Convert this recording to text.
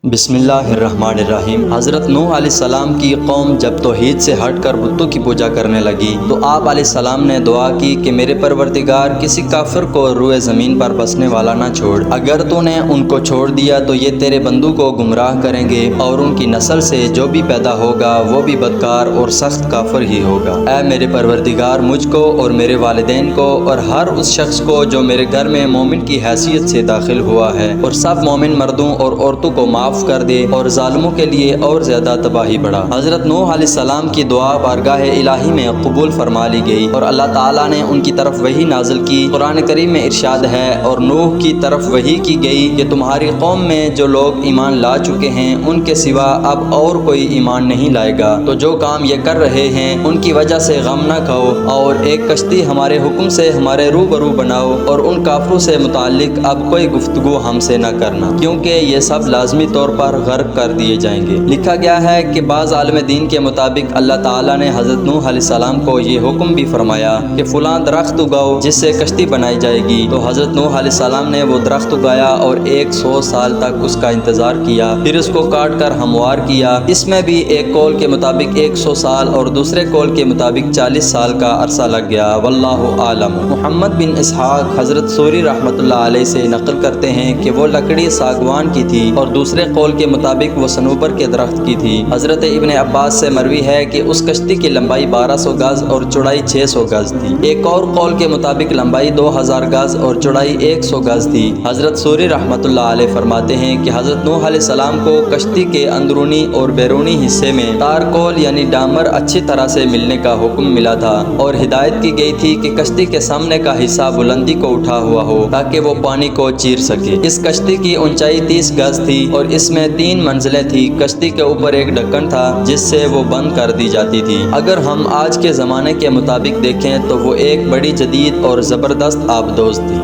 بسم اللہ الرحمن الرحیم۔ حضرت نوح علیہ السلام کی قوم جب توحید سے ہٹ کر بتوں کی پوجا کرنے لگی تو آپ علیہ السلام نے دعا کی کہ میرے پروردگار کسی کافر کو روئے زمین پر بسنے والا نہ چھوڑ، اگر تو نے ان کو چھوڑ دیا تو یہ تیرے بندوں کو گمراہ کریں گے اور ان کی نسل سے جو بھی پیدا ہوگا وہ بھی بدکار اور سخت کافر ہی ہوگا۔ اے میرے پروردگار، مجھ کو اور میرے والدین کو اور ہر اس شخص کو جو میرے گھر میں مومن کی حیثیت سے داخل ہوا ہے اور سب مومن مردوں اور عورتوں کو معاف کر دے اور ظالموں کے لیے اور زیادہ تباہی بڑھا۔ حضرت نوح علیہ السلام کی دعا بارگاہ الہی میں قبول فرما لی گئی اور اللہ تعالیٰ نے ان کی طرف وحی نازل کی۔ قرآن کریم میں ارشاد ہے، اور نوح کی طرف وحی کی گئی کہ تمہاری قوم میں جو لوگ ایمان لا چکے ہیں ان کے سوا اب اور کوئی ایمان نہیں لائے گا، تو جو کام یہ کر رہے ہیں ان کی وجہ سے غم نہ کھاؤ اور ایک کشتی ہمارے حکم سے ہمارے روبرو بناؤ اور ان کافروں سے متعلق اب کوئی گفتگو ہم سے نہ کرنا، کیونکہ یہ سب لازمی طور پر غرق کر دیے جائیں گے۔ لکھا گیا ہے کہ بعض عالم دین کے مطابق اللہ تعالیٰ نے حضرت نوح علیہ السلام کو یہ حکم بھی فرمایا کہ فلاں درخت اگاؤ جس سے کشتی بنائی جائے گی، تو حضرت نوح علیہ السلام نے وہ درخت اگایا اور 100 سال تک اس کا انتظار کیا، پھر اس کو کاٹ کر ہموار کیا۔ اس میں بھی ایک قول کے مطابق 100 سال اور دوسرے قول کے مطابق 40 سال کا عرصہ لگ گیا، واللہ عالم۔ محمد بن اسحاق حضرت سوری رحمۃ اللہ علیہ سے نقل کرتے ہیں کہ وہ لکڑی ساگوان کی تھی اور دوسرے قول کے مطابق وہ صنوبر کے درخت کی تھی۔ حضرت ابن عباس سے مروی ہے کہ اس کشتی کی لمبائی 1200 گز اور چوڑائی 600 گز تھی۔ ایک اور قول کے مطابق لمبائی 2000 گز اور چوڑائی 100 گز تھی۔ حضرت سوری رحمۃ اللہ علیہ فرماتے ہیں کہ حضرت نوح علیہ السلام کو کشتی کے اندرونی اور بیرونی حصے میں تارکول یعنی ڈامر اچھی طرح سے ملنے کا حکم ملا تھا اور ہدایت کی گئی تھی کہ کشتی کے سامنے کا حصہ بلندی کو اٹھا ہوا ہو تاکہ وہ پانی کو چیر سکے۔ اس کشتی کی اونچائی 30 گز تھی اور اس میں 3 منزلیں تھی۔ کشتی کے اوپر ایک ڈھکن تھا جس سے وہ بند کر دی جاتی تھی۔ اگر ہم آج کے زمانے کے مطابق دیکھیں تو وہ ایک بڑی جدید اور زبردست آبدوز تھی۔